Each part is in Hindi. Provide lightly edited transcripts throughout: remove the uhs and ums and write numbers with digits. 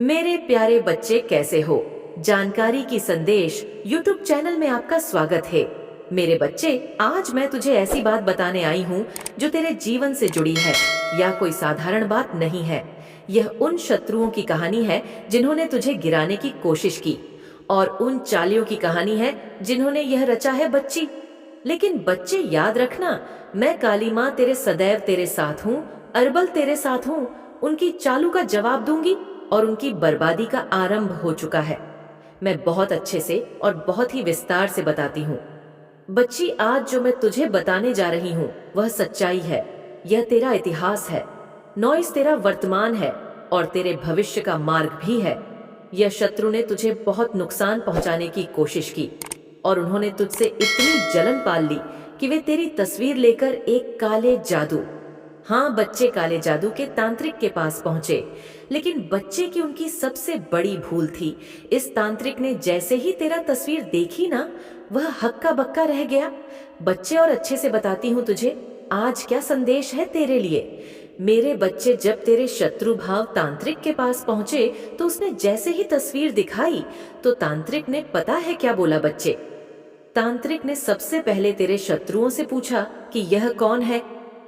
मेरे प्यारे बच्चे कैसे हो। जानकारी की संदेश यूट्यूब चैनल में आपका स्वागत है। मेरे बच्चे, आज मैं तुझे ऐसी बात बताने आई हूँ जो तेरे जीवन से जुड़ी है। यह कोई साधारण बात नहीं है। यह उन शत्रुओं की कहानी है जिन्होंने तुझे गिराने की कोशिश की, और उन चालियों की कहानी है जिन्होंने यह रचा है बच्ची। लेकिन बच्चे, याद रखना, मैं काली माँ तेरे सदैव तेरे साथ हूँ। अरबल तेरे साथ हूँ। उनकी चालू का जवाब दूंगी और उनकी बर्बादी का आरंभ हो चुका है। मैं बहुत अच्छे से और बहुत ही विस्तार से बताती हूँ। बच्ची, आज जो मैं तुझे बताने जा रही हूँ वह सच्चाई है। यह तेरा इतिहास है। नॉइस तेरा वर्तमान है और तेरे भविष्य का मार्ग भी है। यह शत्रु ने तुझे बहुत नुकसान पहुंचाने की कोशिश की, और उन्होंने तुझसे इतनी जलन पाल ली कि वे तेरी तस्वीर लेकर एक काले जादू, हाँ बच्चे, काले जादू के तांत्रिक के पास पहुंचे। लेकिन बच्चे की उनकी सबसे बड़ी भूल थी। इस तांत्रिक ने जैसे ही तेरा तस्वीर देखी ना, वह हक्का बक्का रह गया। बच्चे, और अच्छे से बताती हूँ तुझे, आज क्या संदेश है तेरे लिए। मेरे बच्चे, जब तेरे शत्रु भाव तांत्रिक के पास पहुंचे तो उसने जैसे ही तस्वीर दिखाई तो तांत्रिक ने पता है क्या बोला बच्चे। तांत्रिक ने सबसे पहले तेरे शत्रुओं से पूछा कि यह कौन है।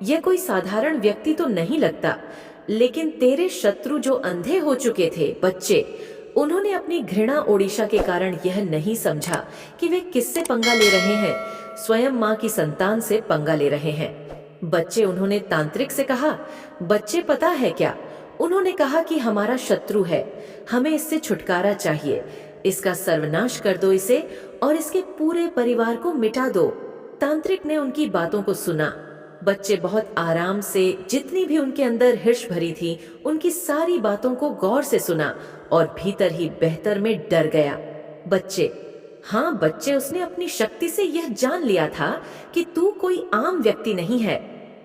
यह कोई साधारण व्यक्ति तो नहीं लगता, लेकिन तेरे शत्रु जो अंधे हो चुके थे बच्चे, उन्होंने अपनी घृणा ओडिशा के कारण यह नहीं समझा कि वे किससे पंगा ले रहे हैं। स्वयं माँ की संतान से पंगा ले रहे हैं। बच्चे, उन्होंने तांत्रिक से कहा, बच्चे पता है क्या, उन्होंने कहा कि हमारा शत्रु है, हमें इससे छुटकारा चाहिए, इसका सर्वनाश कर दो इसे, और इसके पूरे परिवार को मिटा दो। तांत्रिक ने उनकी बातों को सुना। बच्चे बहुत आराम से, जितनी भी उनके अंदर हिर्ष भरी थी, उनकी सारी बातों को गौर से सुना और भीतर ही बेहतर में डर गया। बच्चे, हाँ बच्चे, उसने अपनी शक्ति से यह जान लिया था कि तू कोई आम व्यक्ति नहीं है।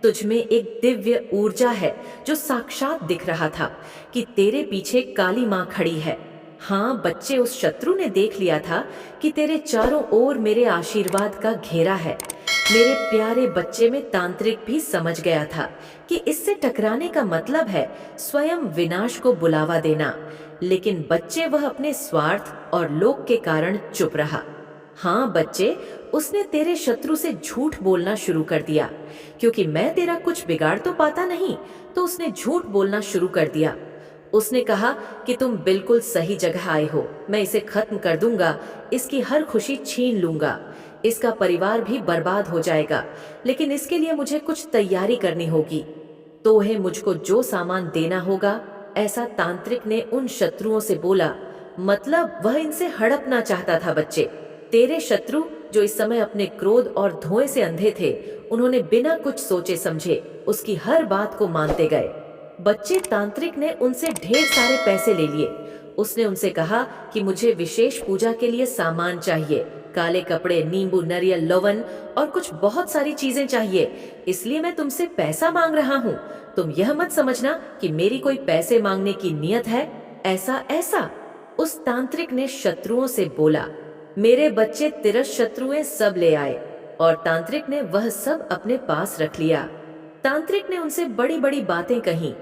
तुझ में एक दिव्य ऊर्जा है जो साक्षात दिख रहा था कि तेरे पीछे काली माँ खड़ी है। हाँ बच्चे, उस शत्रु ने देख लिया था कि तेरे चारों ओर मेरे आशीर्वाद का घेरा है। मेरे प्यारे बच्चे, में तांत्रिक भी समझ गया था कि इससे टकराने का मतलब है स्वयं विनाश को बुलावा देना। लेकिन बच्चे, वह अपने स्वार्थ और लोभ के कारण चुप रहा। हाँ बच्चे, उसने तेरे शत्रु से झूठ बोलना शुरू कर दिया। क्योंकि मैं तेरा कुछ बिगाड़ तो पाता नहीं, तो उसने झूठ बोलना शुरू कर दिया। उसने कहा कि तुम बिल्कुल सही जगह आए हो, मैं इसे खत्म कर दूंगा, इसकी हर खुशी छीन लूंगा, इसका परिवार भी बर्बाद हो जाएगा, लेकिन इसके लिए मुझे कुछ तैयारी करनी होगी, तो है मुझको जो सामान देना होगा। ऐसा तांत्रिक ने उन शत्रुओं से बोला। मतलब वह इनसे हड़पना चाहता था बच्चे। तेरे शत्रु, जो इस समय अपने क्रोध और धोए से अंधे थे, उन्होंने बिना कुछ सोचे समझे उसकी हर बात को मानते गए। बच्चे, तांत्रिक ने उनसे ढेर सारे पैसे ले लिए। उसने उनसे कहा कि मुझे विशेष पूजा के लिए सामान चाहिए, काले कपड़े, नींबू, नारियल, लौवन और कुछ बहुत सारी चीजें चाहिए, इसलिए मैं तुमसे पैसा मांग रहा हूँ। तुम यह मत समझना कि मेरी कोई पैसे मांगने की नियत है। ऐसा ऐसा उस तांत्रिक ने शत्रुओं से बोला। मेरे बच्चे, तिरस शत्रुएं सब ले आए और तांत्रिक ने वह सब अपने पास रख लिया। तांत्रिक ने उनसे बड़ी बड़ी बातें कहीं।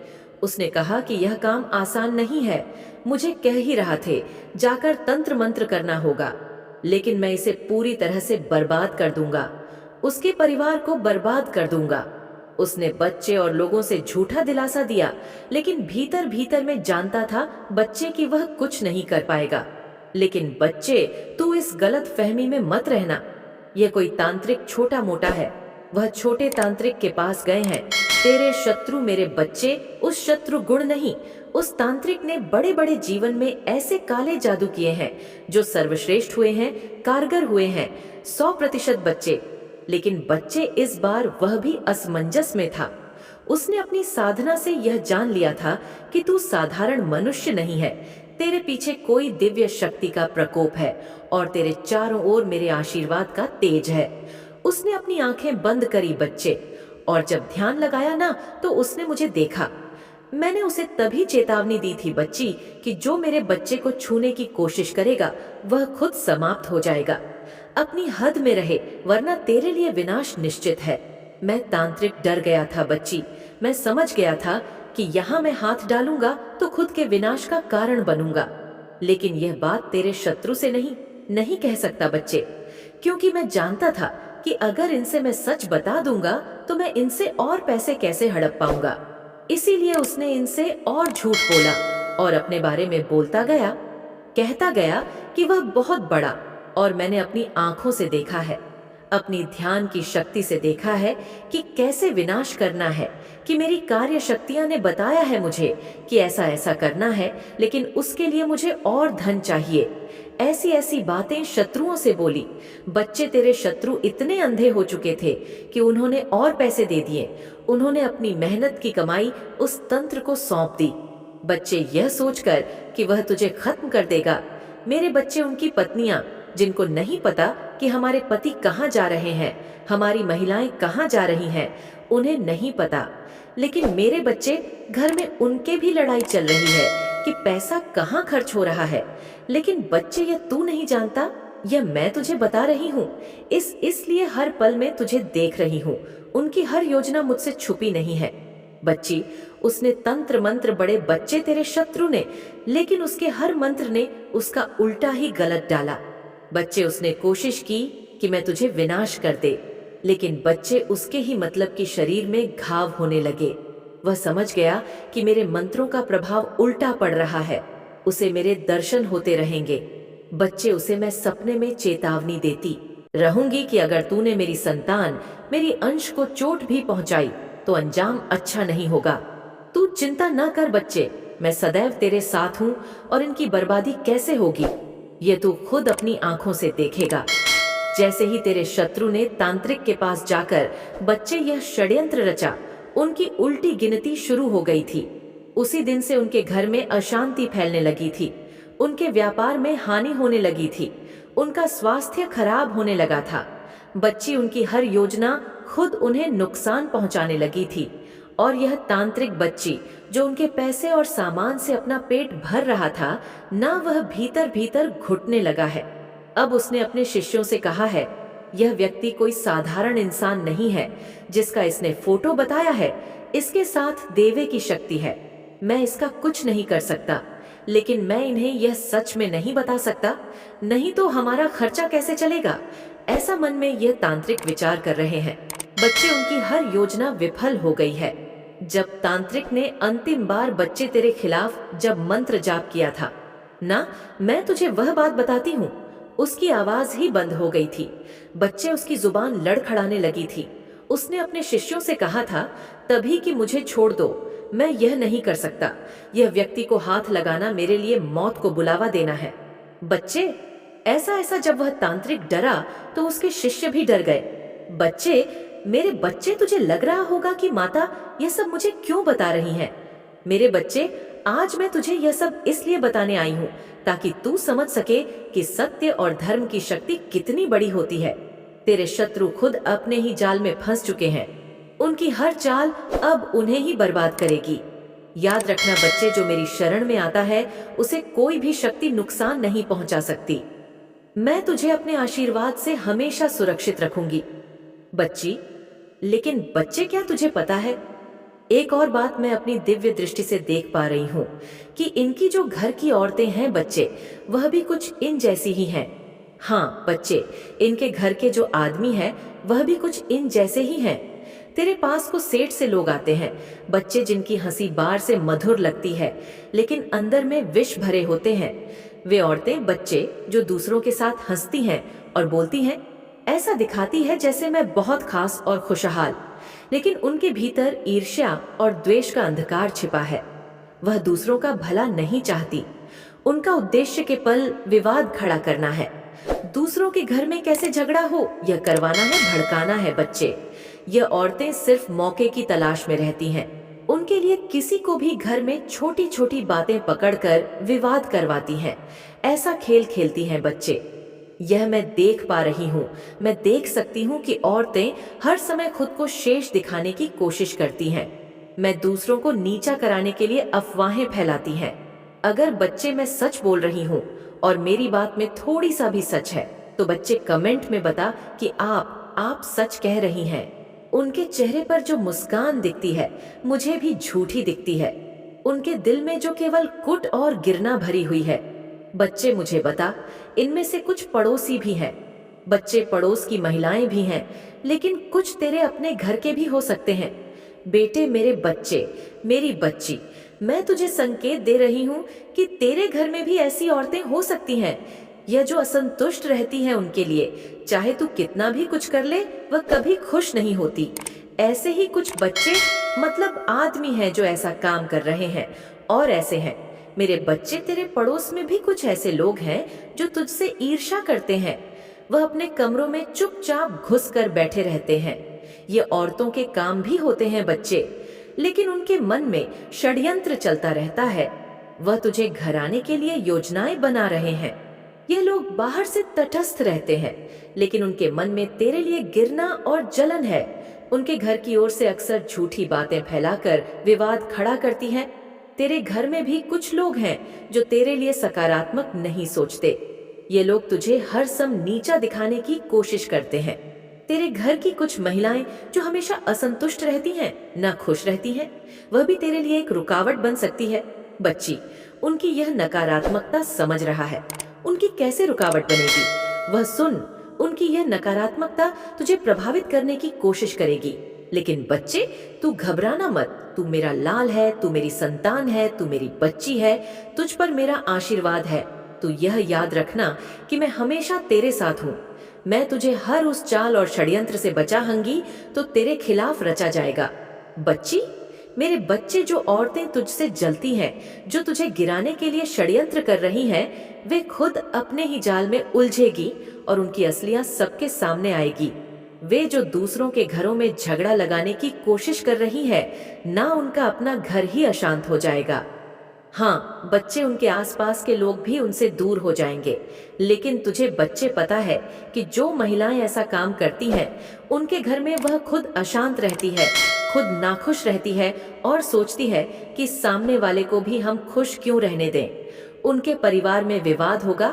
उसने कहा कि यह काम आसान नहीं है, मुझे कह ही रहा थे जाकर तंत्र मंत्र करना होगा, लेकिन मैं इसे पूरी तरह से बर्बाद कर दूंगा, उसके परिवार को बर्बाद कर दूंगा। उसने बच्चे और लोगों से झूठा दिलासा दिया, लेकिन भीतर भीतर में जानता था बच्चे कि वह कुछ नहीं कर पाएगा। लेकिन बच्चे, तू इस गलत फहमी में मत रहना। यह कोई तांत्रिक छोटा मोटा है। वह छोटे तांत्रिक के पास गए हैं। तेरे शत्रु मेरे बच्चे, उस शत्रु गुण नहीं, उस तांत्रिक ने बड़े बड़े जीवन में ऐसे काले जादू किए हैं जो सर्वश्रेष्ठ हुए हैं, कारगर हुए हैं, 100% बच्चे। लेकिन बच्चे, इस बार वह भी असमंजस में था। उसने अपनी साधना से यह जान लिया था कि तू साधारण मनुष्य नहीं है, तेरे पीछे कोई दिव्य शक्ति का प्रकोप है और तेरे चारों ओर मेरे आशीर्वाद का तेज है। उसने अपनी आंखें बंद करी बच्चे, और जब ध्यान लगाया ना, तो उसने मुझे देखा। मैंने उसे तभी चेतावनी दी थी बच्ची कि जो मेरे बच्चे को छूने की कोशिश करेगा वह खुद समाप्त हो जाएगा। अपनी हद में रहे, वरना तेरे लिए विनाश निश्चित है। मैं तांत्रिक डर गया था बच्ची। मैं समझ गया था कि यहाँ मैं हाथ डालूंगा तो खुद के विनाश का कारण बनूंगा। लेकिन यह बात तेरे शत्रु से नहीं कह सकता बच्चे, क्योंकि मैं जानता था कि अगर इनसे मैं सच बता दूंगा तो मैं इनसे और पैसे कैसे हड़प पाऊंगा। इसीलिए उसने इनसे और झूठ बोला और अपने बारे में बोलता गया, कहता गया कि वह बहुत बड़ा, और मैंने अपनी आंखों से देखा है, अपनी ध्यान की शक्ति से देखा है कि कैसे विनाश करना है, कि मेरी कार्य शक्तियां ने बताया है मुझे कि ऐसा ऐसा करना है, लेकिन उसके लिए मुझे और धन चाहिए। ऐसी ऐसी बातें शत्रुओं से बोली। बच्चे, तेरे शत्रु इतने अंधे हो चुके थे कि उन्होंने और पैसे दे दिए। उन्होंने अपनी मेहनत की कमाई उस तंत्र को सौंप दी, बच्चे, यह सोचकर कि वह तुझे खत्म कर देगा। मेरे बच्चे, उनकी पत्नियां, जिनको नहीं पता कि हमारे पति कहाँ जा रहे हैं, हमारी महिलाएं कहाँ जा रही हैं, उन्हें नहीं पता। लेकिन मेरे बच्चे, घर में उनके भी लड़ाई चल रही है कि पैसा कहाँ खर्च हो रहा है। लेकिन बच्चे, यह तू नहीं जानता, यह मैं तुझे बता रही हूँ। इसलिए हर पल में तुझे देख रही हूँ। उनकी हर योजना मुझसे छुपी नहीं है। बच्ची, उसने तंत्र मंत्र बड़े बच्चे तेरे शत्रु ने, लेकिन उसके हर मंत्र ने उसका उल्टा ही गलत डाला। बच्चे, उसने कोशिश की कि मैं तुझे विनाश कर दे, लेकिन बच्चे, उसके ही मतलब की शरीर में घाव होने लगे। वह समझ गया कि मेरे मंत्रों का प्रभाव उल्टा पड़ रहा है, उसे मेरे दर्शन होते रहेंगे। बच्चे, उसे मैं सपने में चेतावनी देती रहूंगी कि अगर तूने मेरी संतान, मेरी अंश को चोट भी पहुंचाई तो अंजाम अच्छा नहीं होगा। तू चिंता न कर बच्चे, मैं सदैव तेरे साथ हूँ, और इनकी बर्बादी कैसे होगी ये तू खुद अपनी आंखों से देखेगा। जैसे ही तेरे शत्रु ने तांत्रिक के पास जाकर बच्चे यह षड्यंत्र रचा, उनकी उल्टी गिनती शुरू हो गई थी। उसी दिन से उनके घर में अशांति फैलने लगी थी, उनके व्यापार में हानि होने लगी थी, उनका स्वास्थ्य खराब होने लगा था। बच्ची, उनकी हर योजना खुद उन्हें नुकसान पहुंचाने लगी थी, और यह तांत्रिक बच्ची जो उनके पैसे और सामान से अपना पेट भर रहा था, ना वह भीतर भीतर घुटने लगा है। अब उसने अपने शिष्यों से कहा है, यह व्यक्ति कोई साधारण इंसान नहीं है जिसका इसने फोटो बताया है। इसके साथ देवे की शक्ति है। मैं इसका कुछ नहीं कर सकता, लेकिन मैं इन्हें यह सच में नहीं बता सकता, नहीं तो हमारा खर्चा कैसे चलेगा। ऐसा मन में यह तांत्रिक विचार कर रहे हैं। बच्चे, उनकी हर योजना विफल हो गई है। जब तांत्रिक ने अंतिम बार बच्चे तेरे खिलाफ जब मंत्र जाप किया था ना, मैं तुझे वह बात बताती हूँ, उसकी आवाज ही बंद हो गई थी। बच्चे, उसकी जुबान लड़खड़ाने लगी थी। उसने अपने शिष्यों से कहा था तभी कि मुझे छोड़ दो, मैं यह नहीं कर सकता। यह व्यक्ति को हाथ लगाना मेरे लिए मौत को बुलावा देना है। बच्चे, ऐसा ऐसा जब वह तांत्रिक डरा तो उसके शिष्य भी डर गए। बच्चे, मेरे बच्चे, तुझे लग रहा होगा कि माता यह सब मुझे क्यों बता रही हैं। मेरे बच्चे, आज मैं तुझे यह सब इसलिए बताने आई हूँ ताकि तू समझ सके कि सत्य और धर्म की शक्ति कितनी बड़ी होती है। तेरे शत्रु खुद अपने ही जाल में फंस चुके हैं। उनकी हर चाल अब उन्हें ही बर्बाद करेगी। याद रखना बच्चे, जो मेरी शरण में आता है उसे कोई भी शक्ति नुकसान नहीं पहुंचा सकती। मैं तुझे अपने आशीर्वाद से हमेशा सुरक्षित रखूंगी। बच्ची, लेकिन बच्चे, क्या तुझे पता है, एक और बात मैं अपनी दिव्य दृष्टि से देख पा रही हूँ कि इनकी जो घर की औरतें हैं बच्चे, वह भी कुछ इन जैसी ही हैं। हाँ बच्चे, इनके घर के जो आदमी हैं वह भी कुछ इन जैसे ही हैं। तेरे पास को सेठ से लोग आते हैं बच्चे, जिनकी हंसी बाहर से मधुर लगती है लेकिन अंदर में विष भरे होते हैं। वे औरतें बच्चे जो दूसरों के साथ हंसती हैं और बोलती हैं, ऐसा दिखाती है जैसे मैं बहुत खास और खुशहाल, लेकिन उनके भीतर ईर्ष्या और द्वेष का अंधकार छिपा है। वह दूसरों का भला नहीं चाहती। उनका उद्देश्य के पल विवाद खड़ा करना है। दूसरों के घर में कैसे झगड़ा हो यह करवाना है, भड़काना है। बच्चे, यह औरतें सिर्फ मौके की तलाश में रहती हैं। उनके लिए किसी को भी घर में छोटी छोटी बातें पकड़कर विवाद करवाती हैं। ऐसा खेल खेलती हैं बच्चे। यह मैं देख पा रही हूँ। मैं देख सकती हूँ कि औरतें हर समय खुद को शेष दिखाने की कोशिश करती हैं। मैं दूसरों को नीचा कराने के लिए अफवाहें फैलाती हैं। अगर बच्चे मैं सच बोल रही हूँ और मेरी बात में थोड़ी सा भी सच है तो बच्चे कमेंट में बता कि आप सच कह रही हैं। उनके चेहरे पर जो मुस्कान दिखती है मुझे भी झूठी दिखती है। उनके दिल में जो केवल कुट और गिरना भरी हुई है। बच्चे मुझे बता, इनमें से कुछ पड़ोसी भी हैं, बच्चे पड़ोस की महिलाएं भी हैं, लेकिन कुछ तेरे अपने घर के भी हो सकते हैं। बेटे मेरे बच्चे, मेरी बच्ची, मैं तुझे संकेत दे रही हूं कि तेरे घर में भी ऐसी औरतें हो सकती हैं, यह जो असंतुष्ट रहती हैं उनके लिए चाहे तू कितना भी कुछ कर ले वह कभी खुश नहीं होती। ऐसे ही कुछ बच्चे मतलब आदमी हैं जो ऐसा काम कर रहे हैं। और ऐसे हैं मेरे बच्चे, तेरे पड़ोस में भी कुछ ऐसे लोग हैं जो तुझसे ईर्ष्या करते हैं। वह अपने कमरों में चुपचाप घुस कर बैठे रहते हैं। ये औरतों के काम भी होते हैं बच्चे, लेकिन उनके मन में षड्यंत्र चलता रहता है। वह तुझे घर आने के लिए योजनाएं बना रहे हैं। ये लोग बाहर से तटस्थ रहते हैं, लेकिन उनके मन में तेरे लिए गिरना और जलन है। उनके घर की ओर से अक्सर झूठी बातें फैलाकर विवाद खड़ा करती हैं। तेरे घर में भी कुछ लोग हैं जो तेरे लिए सकारात्मक नहीं सोचते। ये लोग तुझे हर समय नीचा दिखाने की कोशिश करते हैं। तेरे घर की कुछ महिलाएं जो हमेशा असंतुष्ट रहती हैं, न खुश रहती हैं, वह भी तेरे लिए एक रुकावट बन सकती है। बच्ची, उनकी यह नकारात्मकता समझ रहा है, उनकी कैसे रुकावट बनेगी वह सुन। उनकी यह नकारात्मकता तुझे प्रभावित करने की कोशिश करेगी, लेकिन बच्चे तू घबराना मत। तू मेरा लाल है, तू मेरी संतान है, तू मेरी बच्ची है, तुझ पर मेरा आशीर्वाद है। तू यह याद रखना कि मैं हमेशा तेरे साथ हूँ। मैं तुझे हर उस चाल और षड्यंत्र से बचाऊंगी तो तेरे खिलाफ रचा जाएगा। बच्ची, मेरे बच्चे, जो औरतें तुझसे जलती हैं, जो तुझे गिराने के लिए षड्यंत्र कर रही हैं, वे खुद अपने ही जाल में उलझेगी और उनकी असलियत सबके सामने आएगी। वे जो दूसरों के घरों में झगड़ा लगाने की कोशिश कर रही है, ना उनका अपना घर ही अशांत हो जाएगा। हाँ बच्चे, उनके आसपास के लोग भी उनसे दूर हो जाएंगे, लेकिन तुझे बच्चे पता है कि जो महिलाएं ऐसा काम करती हैं, उनके घर में वह खुद अशांत रहती है, खुद नाखुश रहती है और सोचती है कि सामने वाले को भी हम खुश क्यों रहने दें। उनके परिवार में विवाद होगा।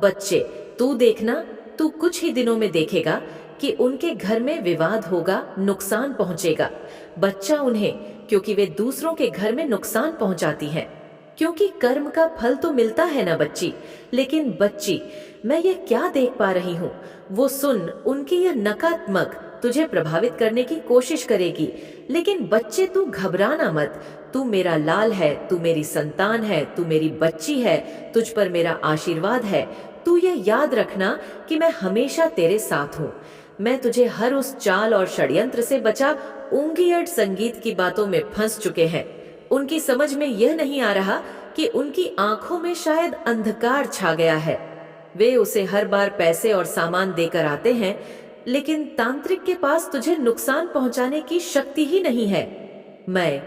बच्चे, तू देखना, तू कुछ ही दिनों में देखेगा कि उनके घर में विवाद होगा, नुकसान पहुंचेगा। बच्चा उन्हें, क्योंकि वे दूसरों के घर में नुकसान पहुंचाती हैं, क्योंकि कर्म का फल तो मिलता है ना बच्ची। लेकिन बच्ची, मैं ये क्या देख पा रही हूँ वो सुन। उनकी यह नकारात्मक तुझे प्रभावित करने की कोशिश करेगी, लेकिन बच्चे तू घबराना मत। तू मेरा लाल है, तू मेरी संतान है, तू मेरी बच्ची है, तुझ पर मेरा आशीर्वाद है। तू ये याद रखना कि मैं हमेशा तेरे साथ हूँ। मैं तुझे हर उस चाल और षड्यंत्र से बचा। ऊंगियट संगीत की बातों में फंस चुके हैं। उनकी समझ में यह नहीं आ रहा कि उनकी आंखों में शायद अंधकार छा गया है। वे उसे हर बार पैसे और सामान देकर आते हैं, लेकिन तांत्रिक के पास तुझे नुकसान पहुंचाने की शक्ति ही नहीं है। मैं